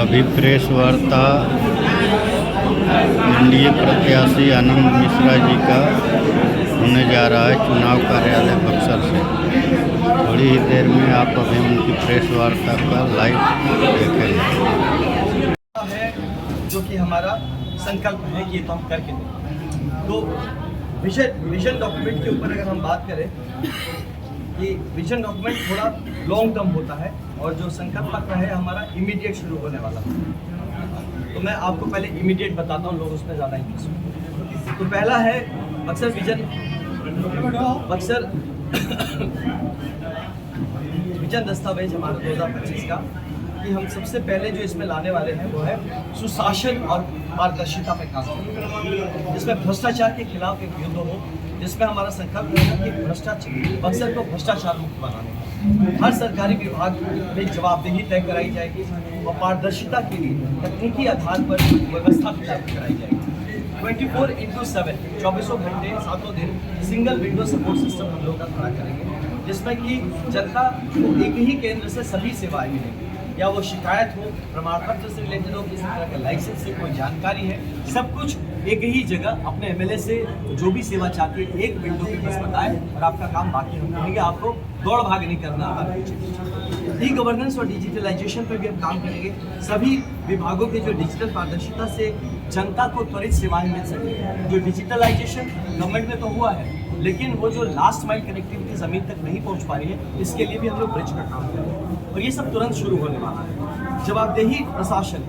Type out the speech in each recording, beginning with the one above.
अभी प्रेस वार्ता एनडीए प्रत्याशी आनंद मिश्रा जी का होने जा रहा है चुनाव कार्यालय बक्सर से। थोड़ी ही देर में आप अभी उनकी प्रेस वार्ता का लाइव देखेंगे। है जो कि हमारा संकल्प है कि तो हम करके दें। तो विजन डॉक्यूमेंट के ऊपर अगर हम बात करें कि विजन डॉक्यूमेंट थोड़ा लॉन्ग टर्म होता है और जो संकल्प पत्र है हमारा इमीडिएट शुरू होने वाला है। तो मैं आपको पहले इमीडिएट बताता हूँ, लोग उसमें ज़्यादा इंटरेस्ट। तो पहला है बक्सर विजन दस्तावेज हमारा 2025 का कि हम सबसे पहले जो इसमें लाने वाले हैं वो है सुशासन और पारदर्शिता पे काम करेंगे, जिसमें भ्रष्टाचार के खिलाफ एक युद्ध हो, जिसमें हमारा संकल्प रहेगा कि भ्रष्टाचार बक्सर को भ्रष्टाचार मुक्त बनाने का हर सरकारी विभाग में जवाबदेही तय कराई जाएगी और पारदर्शिता के लिए तकनीकी आधार पर व्यवस्था तैयार कराई जाएगी। 24/7 24 घंटे 7 दिन सिंगल विंडो सपोर्ट सिस्टम हम लोग का खड़ा करेंगे, जिसमें कि जनता को एक ही केंद्र से सभी सेवाएं मिलेंगी, या वो शिकायत हो, प्रमाण पत्र से रिलेटेड हो, किसी तरह का लाइसेंस से कोई जानकारी है, सब कुछ एक ही जगह अपने एमएलए से जो भी सेवा चाहती है एक विंडो पे बस बताए और आपका काम बाकी हम करेंगे। आपको दौड़ भाग नहीं करना है। ई गवर्नेंस और डिजिटलाइजेशन पर भी हम काम करेंगे। सभी विभागों के जो डिजिटल पारदर्शिता से जनता को त्वरित सेवाएं मिल सके। जो डिजिटलाइजेशन गवर्नमेंट में तो हुआ है, लेकिन वो जो लास्ट माइल कनेक्टिविटी ज़मीन तक नहीं पहुंच पा रही है, इसके लिए भी हम लोग ब्रिज का काम करेंगे और ये सब तुरंत शुरू होने वाला है। जवाबदेही प्रशासन,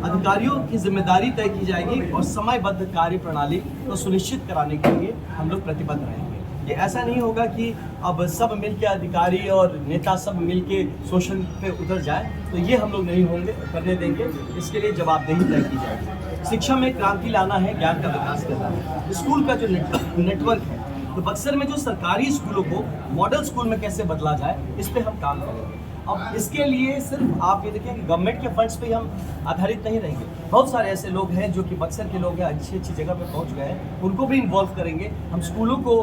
अधिकारियों की जिम्मेदारी तय की जाएगी और समयबद्ध कार्य प्रणाली को सुनिश्चित कराने के लिए हम लोग प्रतिबद्ध रहेंगे। ये ऐसा नहीं होगा कि अब सब मिलके अधिकारी और नेता सब मिलके शोषण पे उतर जाए, तो ये हम लोग नहीं होंगे, करने देंगे। इसके लिए जवाबदेही तय की जाएगी। शिक्षा में क्रांति लाना है, ज्ञान का विकास करना है। स्कूल का जो नेटवर्क है, तो बक्सर में जो सरकारी स्कूलों को मॉडल स्कूल में कैसे बदला जाए, इस पे हम काम करेंगे। अब इसके लिए सिर्फ आप ये देखिए कि गवर्नमेंट के फंड्स पे हम आधारित नहीं रहेंगे। बहुत सारे ऐसे लोग हैं जो कि बक्सर के लोग हैं, अच्छी अच्छी जगह पे पहुंच गए हैं, उनको भी इन्वॉल्व करेंगे। हम स्कूलों को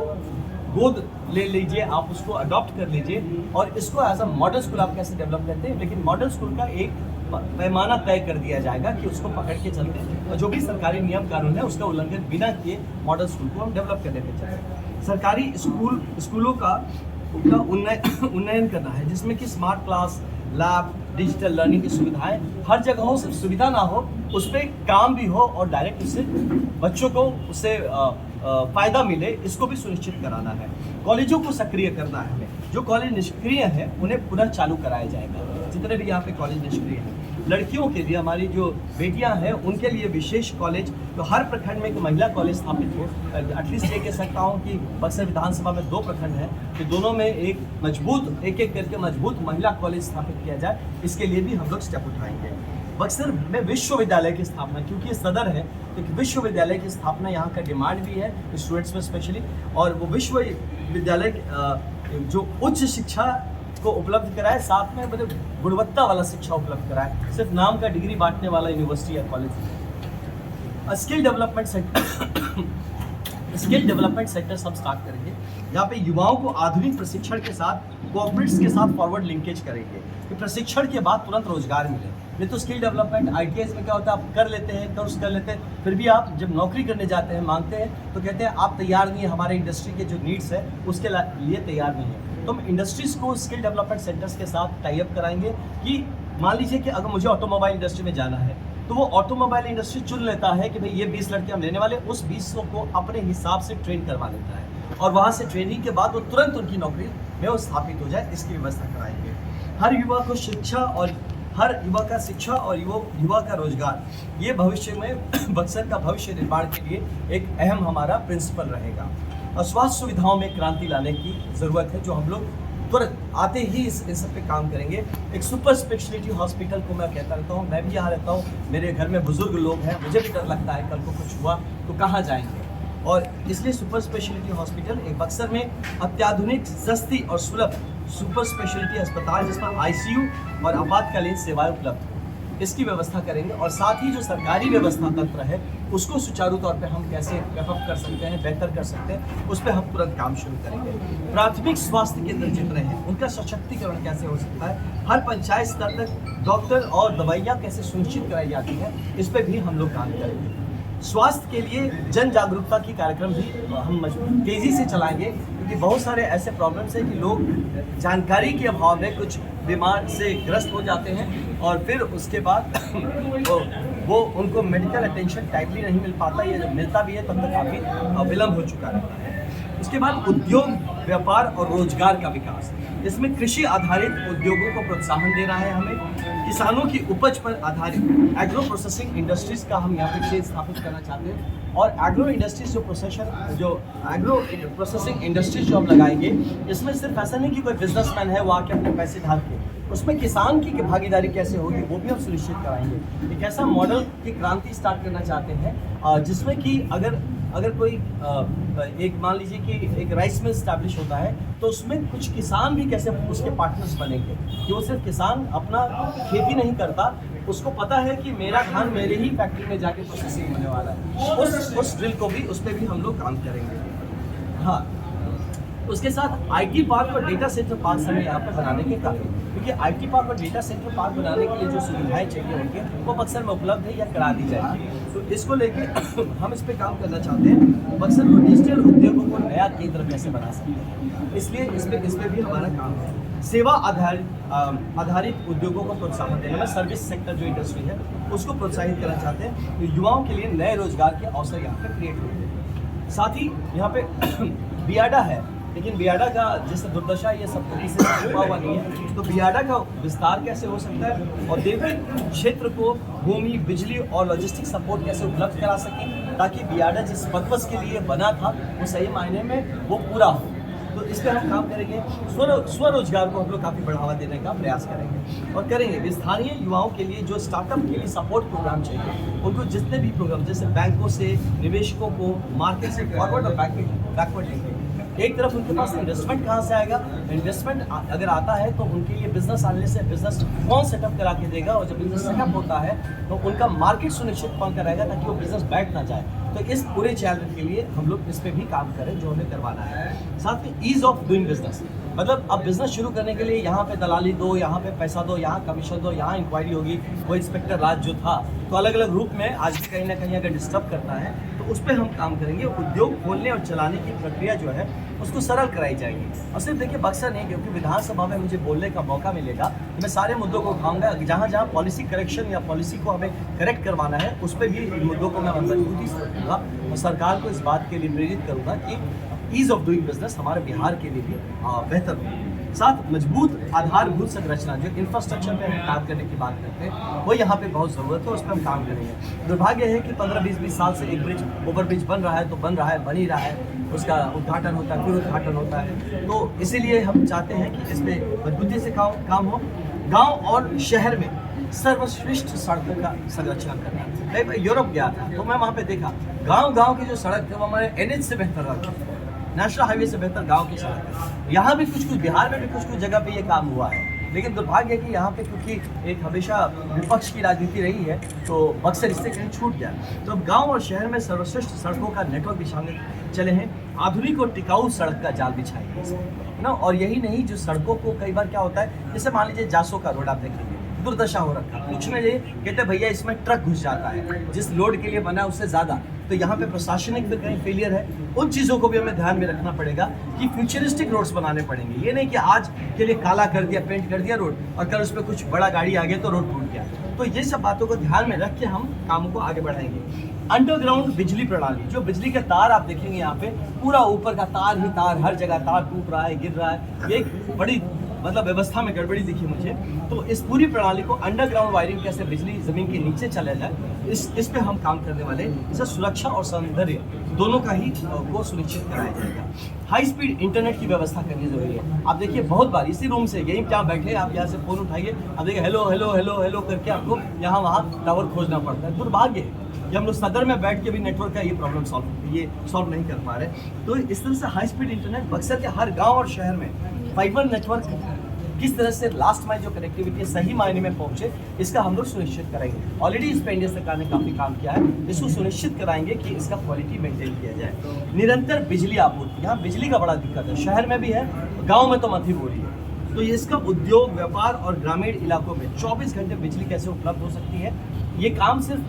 गोद ले लीजिए, आप उसको अडॉप्ट कर लीजिए और इसको एज अ मॉडल स्कूल आप कैसे डेवलप करते हैं, लेकिन मॉडल स्कूल का एक पैमाना तय कर दिया जाएगा कि उसको पकड़ के चलते हैं और जो भी सरकारी नियम कानून है उसका उल्लंघन बिना किए मॉडल स्कूल को हम डेवलप करने पे चलते। सरकारी स्कूलों का उन्नयन करना है, जिसमें कि smart class, lab, digital learning की सुविधाएं हर जगहों से सुविधा ना हो, उस पर काम भी हो और डायरेक्ट उससे बच्चों को उससे फ़ायदा मिले, इसको भी सुनिश्चित कराना है। कॉलेजों को सक्रिय करना है, जो कॉलेज निष्क्रिय है उन्हें पुनः चालू कराया जाएगा, जितने भी यहाँ पे कॉलेज निष्क्रिय हैं। लड़कियों के लिए, हमारी जो बेटियां हैं उनके लिए विशेष कॉलेज, तो हर प्रखंड में एक महिला कॉलेज स्थापित हो। एटलीस्ट ये कह सकता हूँ कि बक्सर विधानसभा में 2 प्रखंड हैं, कि दोनों में एक एक करके मजबूत महिला कॉलेज स्थापित किया जाए, इसके लिए भी हम लोग स्टेप उठाएंगे। बक्सर में विश्वविद्यालय की स्थापना, क्योंकि ये सदर है तो विश्वविद्यालय की स्थापना यहाँ का डिमांड भी है स्टूडेंट्स में स्पेशली, और वो विश्वविद्यालय जो उच्च शिक्षा को उपलब्ध कराए, साथ में मतलब गुणवत्ता वाला शिक्षा उपलब्ध कराए, सिर्फ नाम का डिग्री बांटने वाला यूनिवर्सिटी या कॉलेज। स्किल डेवलपमेंट सेक्टर सब स्टार्ट करेंगे। यहाँ पे युवाओं को आधुनिक प्रशिक्षण के साथ कोऑपरेट्स के साथ फॉरवर्ड लिंकेज करेंगे कि प्रशिक्षण के बाद तुरंत रोजगार मिले। नहीं तो स्किल डेवलपमेंट ITS में क्या होता है, आप कर लेते हैं, कोर्स कर लेते हैं, फिर भी आप जब नौकरी करने जाते हैं, मांगते हैं, तो कहते हैं आप तैयार नहीं है, हमारे इंडस्ट्री के जो नीड्स है उसके लिए तैयार नहीं है। तो हम इंडस्ट्रीज़ को स्किल डेवलपमेंट सेंटर्स के साथ टाई अप कराएंगे कि मान लीजिए कि अगर मुझे ऑटोमोबाइल इंडस्ट्री में जाना है, तो वो ऑटोमोबाइल इंडस्ट्री चुन लेता है कि भाई ये 20 लड़के हम लेने वाले, उस 20 को अपने हिसाब से ट्रेन करवा लेता है और वहाँ से ट्रेनिंग के बाद वो तुरंत उनकी नौकरी में वो स्थापित हो जाए, इसकी व्यवस्था कराएंगे। हर युवा को शिक्षा और हर युवा का शिक्षा और युवा का रोजगार, ये भविष्य में बक्सर का भविष्य निर्माण के लिए एक अहम हमारा प्रिंसिपल रहेगा। और स्वास्थ्य सुविधाओं में क्रांति लाने की ज़रूरत है, जो हम लोग तुरंत आते ही इस सब पे काम करेंगे। एक सुपर स्पेशलिटी हॉस्पिटल को मैं कहता रहता हूँ, मैं भी यहाँ रहता हूँ, मेरे घर में बुजुर्ग लोग हैं, मुझे भी डर लगता है कल को कुछ हुआ तो कहाँ जाएंगे, और इसलिए सुपर स्पेशलिटी हॉस्पिटल एक बक्सर में अत्याधुनिक, सस्ती और सुलभ सुपर स्पेशलिटी अस्पताल, जिसमें ICU और आपातकालीन सेवाएं उपलब्ध हैं। इसकी व्यवस्था करेंगे और साथ ही जो सरकारी व्यवस्था तंत्र है उसको सुचारू तौर पे हम कैसे डेवलप कर सकते हैं, बेहतर कर सकते हैं, उस पर हम तुरंत काम शुरू करेंगे। प्राथमिक स्वास्थ्य केंद्र जितने हैं उनका सशक्तिकरण कैसे हो सकता है, हर पंचायत स्तर तक डॉक्टर और दवाइयाँ कैसे सुनिश्चित कराई जाती है, इस पर भी हम लोग काम करेंगे। स्वास्थ्य के लिए जन जागरूकता की कार्यक्रम भी हम तेज़ी से चलाएंगे, क्योंकि बहुत सारे ऐसे प्रॉब्लम्स हैं कि लोग जानकारी के अभाव में कुछ बीमार से ग्रस्त हो जाते हैं और फिर उसके बाद वो उनको मेडिकल अटेंशन टाइमली नहीं मिल पाता, या जब मिलता भी है तब तक काफ़ी विलम्ब हो चुका रहता है। उसके बाद उद्योग, व्यापार और रोजगार का विकास, इसमें कृषि आधारित उद्योगों को प्रोत्साहन देना है हमें। किसानों की उपज पर आधारित एग्रो प्रोसेसिंग इंडस्ट्रीज का हम यहाँ पे स्थापित करना चाहते हैं और एग्रो इंडस्ट्रीज जो एग्रो प्रोसेसिंग इंडस्ट्रीज जो हम लगाएंगे, इसमें सिर्फ ऐसा नहीं कि कोई बिजनेसमैन है वो आके अपने पैसे डाल के, उसमें किसान की भागीदारी कैसे होगी वो भी हम सुनिश्चित कराएंगे। एक ऐसा मॉडल की क्रांति स्टार्ट करना चाहते हैं जिसमें कि अगर कोई एक मान लीजिए कि एक राइस मिल स्टैब्लिश होता है तो उसमें कुछ किसान भी कैसे उसके पार्टनर्स बनेंगे, कि वो सिर्फ किसान अपना खेती नहीं करता, उसको पता है कि मेरा धान मेरे ही फैक्ट्री में जाके प्रोसेसिंग होने वाला है, उस ड्रिल को भी, उस पर भी हम लोग काम करेंगे। हाँ, उसके साथ आईटी पार्क और डेटा सेंटर पार्क हमें यहाँ पर बनाने के कारण, क्योंकि आईटी पार्क और डेटा सेंटर पार्क बनाने के लिए जो सुविधाएं चाहिए होंगे वो बक्सर में उपलब्ध है या करा दी जाएगी। तो इसको लेके हम इस पे काम करना चाहते हैं, बक्सर को डिजिटल उद्योगों को नया केंद्र कैसे बना सकते हैं, इसलिए इस पे भी हमारा काम है। सेवा आधारित उद्योगों को प्रोत्साहन देने में सर्विस सेक्टर जो इंडस्ट्री है उसको प्रोत्साहित करना चाहते हैं, तो युवाओं के लिए नए रोजगार के अवसर यहाँ पे क्रिएट होते हैं। साथ ही यहाँ पे बियाडा है, लेकिन बियाडा का जैसे दुर्दशा ये सब तरीके से छुपा हुआ नहीं है, तो बियाडा का विस्तार कैसे हो सकता है, औद्योगिक क्षेत्र को भूमि, बिजली और लॉजिस्टिक सपोर्ट कैसे उपलब्ध करा सकें, ताकि बियाडा जिस पर्पस के लिए बना था वो सही मायने में वो पूरा हो। तो इस पर हम काम करेंगे। स्वरोजगार को हम लोग काफ़ी बढ़ावा देने का प्रयास करेंगे और करेंगे। स्थानीय युवाओं के लिए जो स्टार्टअप के लिए सपोर्ट प्रोग्राम चाहिए, उनको जितने भी प्रोग्राम जैसे बैंकों से निवेशकों को मार्केट से फॉरवर्ड और बैकवर्ड लेंगे। एक तरफ उनके पास इन्वेस्टमेंट कहाँ से आएगा, इन्वेस्टमेंट अगर आता है तो उनके लिए बिजनेस आने से बिजनेस कौन सेटअप करा के देगा, और जब बिजनेस सेटअप होता है तो उनका मार्केट सुनिश्चित कौन कराएगा ताकि वो बिजनेस बैठ ना जाए। तो इस पूरे चैलेंज के लिए हम लोग इस पे भी काम करें जो हमें करवाना है। साथ में ईज ऑफ डूइंग बिजनेस, मतलब अब बिजनेस शुरू करने के लिए यहाँ पे दलाली दो, यहाँ पे पैसा दो, यहाँ कमीशन दो, यहाँ इंक्वायरी होगी, वो इंस्पेक्टर राज जो था तो अलग अलग रूप में आज भी कहीं ना कहीं अगर डिस्टर्ब करता है तो उस पर हम काम करेंगे। उद्योग खोलने और चलाने की प्रक्रिया जो है उसको सरल कराई जाएगी। और सिर्फ देखिए बक्सर नहीं, क्योंकि विधानसभा में मुझे बोलने का मौका मिलेगा तो मैं सारे मुद्दों को उठाऊंगा, जहाँ जहाँ पॉलिसी करेक्शन या पॉलिसी को हमें करेक्ट करवाना है उस पर भी मुद्दों को मैं मजबूती से रखूँगा और सरकार को इस बात के लिए प्रेरित करूँगा कि ईज ऑफ डूइंग बिजनेस हमारे बिहार के लिए भी बेहतर हो। साथ मजबूत आधारभूत संरचना, जो इंफ्रास्ट्रक्चर पे हम काम करने की बात करते हैं वो यहाँ पे बहुत ज़रूरत है, उस पर हम काम करेंगे। दुर्भाग्य है कि 15-20 साल से एक ब्रिज, ओवर ब्रिज बन रहा है तो बन रहा है, बन ही रहा है, उसका उद्घाटन होता है, फिर उद्घाटन होता है। तो इसीलिए हम चाहते हैं कि इसमें मजबूती से काम हो। गाँव और शहर में सर्वश्रेष्ठ सड़कों का संरक्षण करना। मैं यूरोप गया था तो मैं वहाँ पे देखा गांव की जो सड़क है वो हमारे NH से बेहतर रहती है, नेशनल हाईवे से बेहतर गांव की सड़क है। यहाँ भी कुछ बिहार में भी कुछ जगह पे ये काम हुआ है, लेकिन दुर्भाग्य है कि यहाँ पे क्योंकि एक हमेशा विपक्ष की राजनीति रही है तो बक्सर इससे कहीं छूट गया। तो अब गाँव और शहर में सर्वश्रेष्ठ सड़कों का नेटवर्क बिछाने चले हैं, आधुनिक और टिकाऊ सड़क का जाल बिछाएंगे ना। और यही नहीं, जो सड़कों को कई बार क्या होता है, जैसे मान लीजिए जासो का रोड आप देखेंगे दुर्दशा हो रखा, कुछ में ये कहते भैया इसमें ट्रक घुस जाता है जिस लोड के लिए बना है उससे ज़्यादा, तो यहाँ पे प्रशासनिक भी कहीं फेलियर है। उन चीज़ों को भी हमें ध्यान में रखना पड़ेगा कि फ्यूचरिस्टिक रोड्स बनाने पड़ेंगे। ये नहीं कि आज के लिए काला कर दिया, पेंट कर दिया रोड और कल उस पर कुछ बड़ा गाड़ी आ गया तो रोड टूट गया। तो ये सब बातों को ध्यान में रख के हम कामों को आगे बढ़ाएंगे। अंडरग्राउंड बिजली प्रणाली, जो बिजली के तार आप देखेंगे यहाँ पे पूरा ऊपर का तार ही तार, हर जगह तार टूट रहा है, गिर रहा है, ये एक बड़ी मतलब व्यवस्था में गड़बड़ी दिखी मुझे। तो इस पूरी प्रणाली को अंडरग्राउंड वायरिंग कैसे बिजली जमीन के नीचे चले जाए, इस पे हम काम करने वाले। इसे सुरक्षा और सौंदर्य दोनों का ही को सुनिश्चित कराया जाएगा। हाई स्पीड इंटरनेट की व्यवस्था करनी जरूरी है। आप देखिए बहुत बार इसी रूम से यहीं क्या बैठे आप यहाँ से फोन उठाइए, आप देखिए हेलो हेलो हेलो हेलो करके आपको यहाँ वहाँ टावर खोजना पड़ता है। दुर्भाग्य है कि हम लोग सदर में बैठ के भी नेटवर्क का ये प्रॉब्लम सॉल्व नहीं कर पा रहे। तो इस तरह से हाई स्पीड इंटरनेट बक्सर के हर गाँव और शहर में फाइबर नेटवर्क किस तरह से लास्ट माइल जो कनेक्टिविटी सही मायने में पहुंचे, इसका हम लोग सुनिश्चित करेंगे। ऑलरेडी इस पर इंडिया सरकार ने काफ़ी काम किया है, इसको सुनिश्चित कराएंगे कि इसका क्वालिटी मेंटेन किया जाए। निरंतर बिजली आपूर्ति, यहाँ बिजली का बड़ा दिक्कत है, शहर में भी है, गाँव में तो मत ही बोलिए। तो ये इसका उद्योग, व्यापार और ग्रामीण इलाकों में 24 घंटे बिजली कैसे उपलब्ध हो सकती है, ये काम सिर्फ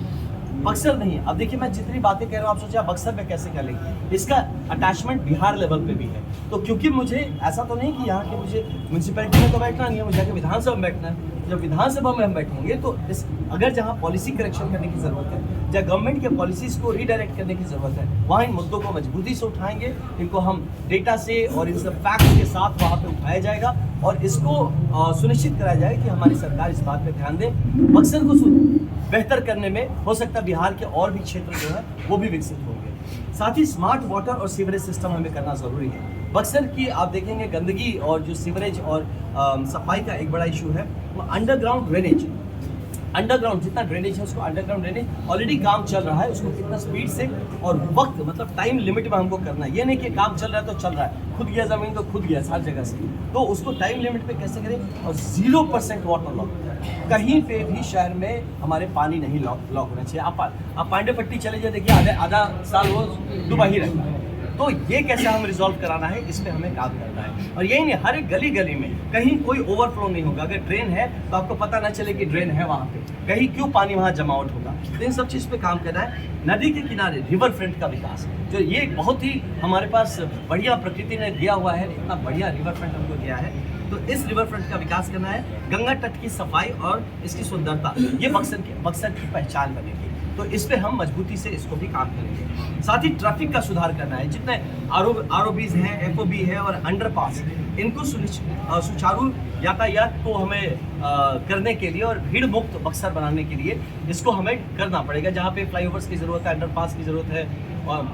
बक्सर नहीं है। अब देखिए, मैं जितनी बातें कह रहा हूँ, आप सोचिए बक्सर में कैसे कर लेंगे, इसका अटैचमेंट बिहार लेवल पे भी है। तो क्योंकि मुझे ऐसा तो नहीं कि यहाँ के मुझे म्यूनसिपैलिटी में तो बैठना नहीं है, मुझे जाके विधानसभा में बैठना है। जब विधानसभा में हम बैठेंगे तो इस अगर जहाँ पॉलिसी करेक्शन करने की ज़रूरत है, जहाँ गवर्नमेंट के पॉलिसीज़ को रीडायरेक्ट करने की ज़रूरत है, वहाँ इन मुद्दों को मजबूती से उठाएंगे, इनको हम डेटा से और इन सब फैक्ट्स के साथ वहाँ पे उठाया जाएगा और इसको सुनिश्चित कराया जाएगा कि हमारी सरकार इस बात पे ध्यान दे। बक्सर को बेहतर करने में हो सकता है बिहार के और भी क्षेत्र जो है वो भी विकसित होंगे। साथ ही स्मार्ट वाटर और सीवरेज सिस्टम हमें करना ज़रूरी है। बक्सर की आप देखेंगे गंदगी और जो सीवरेज और सफाई का एक बड़ा इशू है, वो अंडरग्राउंड ड्रेनेज। अंडरग्राउंड जितना ड्रेनेज है उसको अंडरग्राउंड ड्रेनेज ऑलरेडी काम चल रहा है, उसको कितना स्पीड से और वक्त मतलब टाइम लिमिट में हमको करना है। ये नहीं कि काम चल रहा है तो चल रहा है, खुद गया ज़मीन तो खुद गया हर जगह से, तो उसको टाइम लिमिट पे कैसे करें। और 0% वाटर लॉक, कहीं पे भी शहर में हमारे पानी नहीं लॉक होना चाहिए। आप पांडेपट्टी चले जाए, देखिए आधा साल वो डूबा ही रहता है। तो ये कैसे हम रिजॉल्व कराना है, इस पे हमें काम करना है। और यही नहीं, हर एक गली गली में कहीं कोई ओवरफ्लो नहीं होगा। अगर ड्रेन है तो आपको पता ना चले कि ड्रेन है वहाँ पे, कहीं क्यों पानी वहाँ जमा आउट होगा। तो इन सब चीज़ पे काम करना है। नदी के किनारे रिवर फ्रंट का विकास, जो ये बहुत ही हमारे पास बढ़िया प्रकृति ने दिया हुआ है, इतना बढ़िया रिवर फ्रंट हमको दिया है, तो इस रिवर फ्रंट का विकास करना है। गंगा तट की सफाई और इसकी सुंदरता, ये बक्सर की पहचान बनेगी, तो इस पे हम मजबूती से इसको भी काम करेंगे। साथ ही ट्रैफिक का सुधार करना है। जितने ROBs हैं, FOB है और अंडरपास, इनको सुचारू यातायात को हमें करने के लिए और भीड़ मुक्त बक्सर बनाने के लिए इसको हमें करना पड़ेगा। जहाँ पे फ्लाईओवर्स की ज़रूरत है, अंडरपास की ज़रूरत है और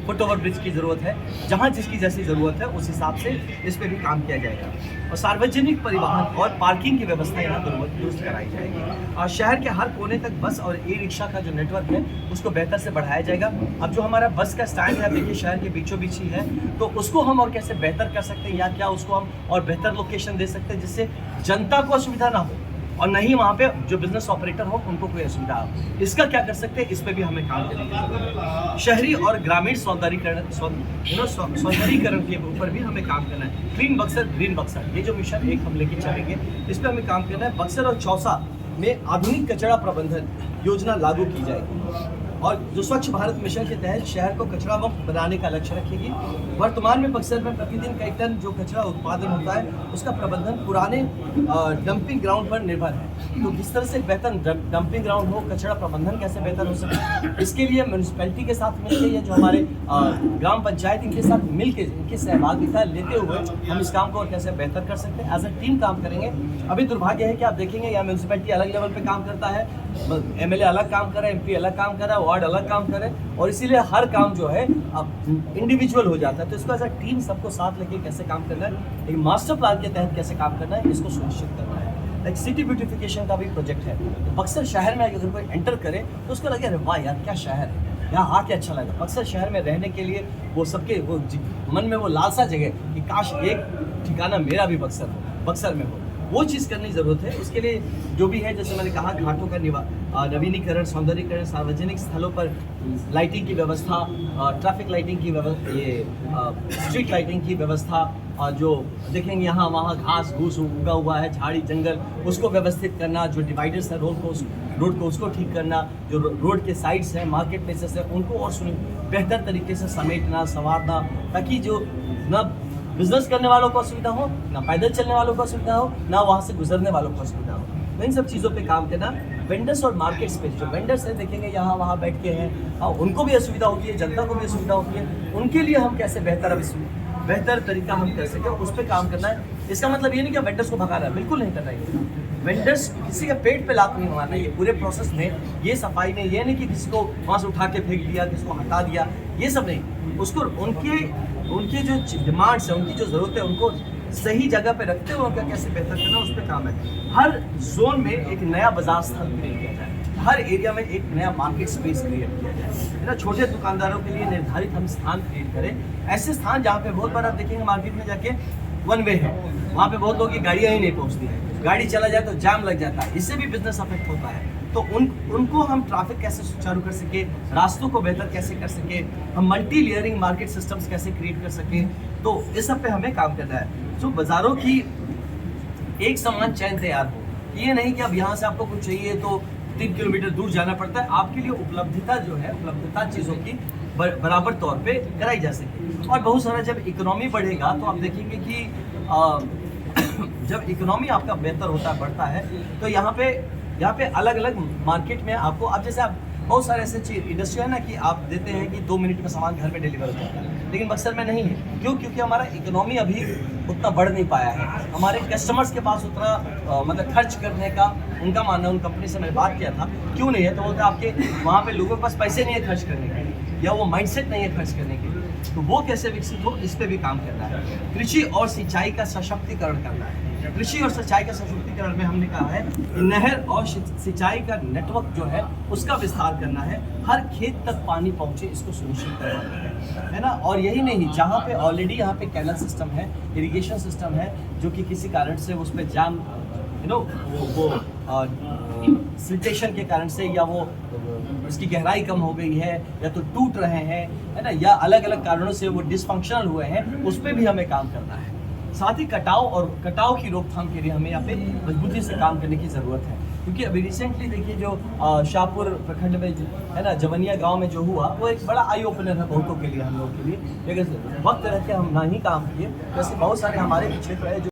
फुट ओवर ब्रिज की ज़रूरत है, जहाँ जिसकी जैसी ज़रूरत है उस हिसाब से इस पर भी काम किया जाएगा। और सार्वजनिक परिवहन और पार्किंग की व्यवस्था यहाँ दुरुस्त कराई जाएगी। और शहर के हर कोने तक बस और ई-रिक्शा का जो नेटवर्क है उसको बेहतर से बढ़ाया जाएगा। अब जो हमारा बस का स्टैंड है, देखिए शहर के बीचों बीच ही है, तो उसको हम और कैसे बेहतर कर सकते हैं, या क्या उसको हम और बेहतर लोकेशन दे सकते हैं जिससे जनता को असुविधा ना हो और नहीं वहाँ पे जो बिजनेस ऑपरेटर हो उनको कोई असुविधा हो। इसका क्या कर सकते हैं, इस पे भी हमें काम करेंगे। शहरी और ग्रामीण सौंदर्यीकरण के ऊपर भी हमें काम करना है। क्लीन बक्सर ग्रीन बक्सर, ये जो मिशन एक हम लेके चलेंगे, इस पे हमें काम करना है। बक्सर और चौसा में आधुनिक कचरा प्रबंधन योजना लागू की जाएगी और जो स्वच्छ भारत मिशन के तहत शहर को कचरा मुक्त बनाने का लक्ष्य रखेगी। वर्तमान में बक्सर में प्रतिदिन कई टन जो कचरा उत्पादन होता है उसका प्रबंधन पुराने डंपिंग ग्राउंड पर निर्भर है। तो किस तरह से बेहतर डंपिंग ग्राउंड हो, कचरा प्रबंधन कैसे बेहतर हो सके, इसके लिए म्यूनसिपैलिटी के साथ मिलकर या जो हमारे ग्राम पंचायत इनके साथ मिलकर इनकी सहभागिता लेते हुए हम इस काम को और कैसे बेहतर कर सकते हैं, एज अ टीम काम करेंगे। अभी दुर्भाग्य है कि आप देखेंगे यहाँ म्यूनसिपैलिटी अलग लेवल पे काम करता है, MLA अलग काम कर रहा है, MP अलग काम कर रहा है, वार्ड अलग काम करे और इसीलिए हर काम जो है अब इंडिविजुअल हो जाता है। तो इसको एज अ टीम सबको साथ लेके कैसे काम करना है, एक मास्टर प्लान के तहत कैसे काम करना है, इसको सुनिश्चित करना है। एक सिटी ब्यूटिफिकेशन का भी प्रोजेक्ट है। तो बक्सर शहर में अगर कोई एंटर करे तो उसको लगे अरे वाह यार क्या शहर है, यहाँ आके अच्छा लगा। बक्सर शहर में रहने के लिए वो सबके वो मन में वो लालसा जगह कि काश एक ठिकाना मेरा भी बक्सर में हो, वो चीज़ करने की ज़रूरत है। उसके लिए जो भी है, जैसे मैंने कहा, घाटों का नवीनीकरण, सौंदर्यीकरण, सार्वजनिक स्थलों पर लाइटिंग की व्यवस्था, ट्रैफिक लाइटिंग की व्यवस्था, ये स्ट्रीट लाइटिंग की व्यवस्था, और जो देखेंगे यहाँ वहाँ घास घूस उगा हुआ है, झाड़ी जंगल, उसको व्यवस्थित करना, जो डिवाइडर्स है रोड को उसको ठीक करना, जो रोड के साइड्स हैं, मार्केट प्लेसेस है, उनको और बेहतर तरीके से समेटना, संवारना, ताकि जो न बिजनेस करने वालों को असुविधा हो, ना पैदल चलने वालों को असुविधा हो, ना वहाँ से गुजरने वालों को असुविधा हो। तो इन सब चीज़ों पे काम करना। वेंडर्स और मार्केट स्पेस, जो वेंडर्स हैं देखेंगे यहाँ वहाँ बैठ के हैं, उनको भी असुविधा होती है, जनता को भी असुविधा होती है, उनके लिए हम कैसे बेहतर तरीका हम कर सकें, उस पर काम करना है। इसका मतलब ये नहीं कि वेंडर्स को भगाना है, बिल्कुल नहीं करना है। वेंडर्स किसी के पेट पे लात नहीं मारना, ये पूरे प्रोसेस में, ये सफाई में, ये नहीं कि किसी को वहाँ से उठा के फेंक दिया, किसी को हटा दिया, ये सब नहीं। उसको उनके जो डिमांड्स है, उनकी जो ज़रूरत है, उनको सही जगह पे रखते हुए उनका कैसे बेहतर करना, उस पर काम है। हर जोन में एक नया बाजार स्थल क्रिएट किया जाए, हर एरिया में एक नया मार्केट स्पेस क्रिएट किया जाए, ना छोटे दुकानदारों के लिए निर्धारित हम स्थान क्रिएट करें, ऐसे स्थान जहाँ पे बहुत बार आप देखेंगे मार्केट में जाके वन वे है, वहाँ पे बहुत लोगों की गाड़ियाँ ही नहीं पहुँचती हैं, गाड़ी चला जाए तो जाम लग जाता है, इससे भी बिजनेस अफेक्ट होता है। तो उनको हम ट्रैफिक कैसे सुचारू कर सके, रास्तों को बेहतर कैसे कर सके, हम मल्टी लेयरिंग मार्केट सिस्टम्स कैसे क्रिएट कर सके, तो इस सब पे हमें काम करना है। तो बाज़ारों की एक समान चैन तैयार हो, ये नहीं कि अब यहाँ से आपको कुछ चाहिए तो 3 किलोमीटर दूर जाना पड़ता है, आपके लिए उपलब्धता जो है, उपलब्धता चीज़ों की बराबर तौर पे कराई जा सके। और बहुत सारा जब इकोनॉमी बढ़ेगा तो आप देखेंगे कि जब इकोनॉमी आपका बेहतर होता है, बढ़ता है, तो यहाँ पे अलग अलग मार्केट में आपको, अब जैसे आप बहुत सारे ऐसे इंडस्ट्री है ना कि आप देते हैं कि 2 मिनट में सामान घर में डिलीवर हो जाता है, लेकिन बक्सर में नहीं है। क्यों? क्योंकि हमारा इकोनॉमी अभी उतना बढ़ नहीं पाया है, हमारे कस्टमर्स के पास उतना मतलब खर्च करने का उनका मानना, उन कंपनी से मैंने बात किया था, क्यों नहीं है, तो बोलते आपके वहाँ पे लोगों के पास पैसे नहीं है खर्च करने के, या वो माइंडसेट नहीं है खर्च करने के, तो वो कैसे विकसित हो, इस पे भी काम करना है। कृषि और सिंचाई का सशक्तिकरण करना है। कृषि और सिंचाई का सशक्तिकरण में हमने कहा है कि नहर और सिंचाई का नेटवर्क जो है उसका विस्तार करना है, हर खेत तक पानी पहुंचे इसको सुनिश्चित करना है ना। और यही नहीं, जहाँ पे ऑलरेडी यहाँ पे कैनल सिस्टम है, इरिगेशन सिस्टम है, जो कि किसी कारण से उस पर जाम वो सिल्टेशन के कारण से, या वो उसकी गहराई कम हो गई है, या तो टूट रहे हैं, है ना, या अलग अलग कारणों से वो डिसफंक्शनल हुए हैं, उस पर भी हमें काम करना है। साथ ही कटाव की रोकथाम के लिए हमें यहाँ पे मजबूती से काम करने की ज़रूरत है, क्योंकि अभी रिसेंटली देखिए जो शाहपुर प्रखंड में है ना, जवनिया गांव में जो हुआ, वो एक बड़ा आई ओपनर है बहुतों के लिए, हम लोगों के लिए। लेकिन वक्त रहते हम ना ही काम किए, जैसे बहुत सारे हमारे भी क्षेत्र है जो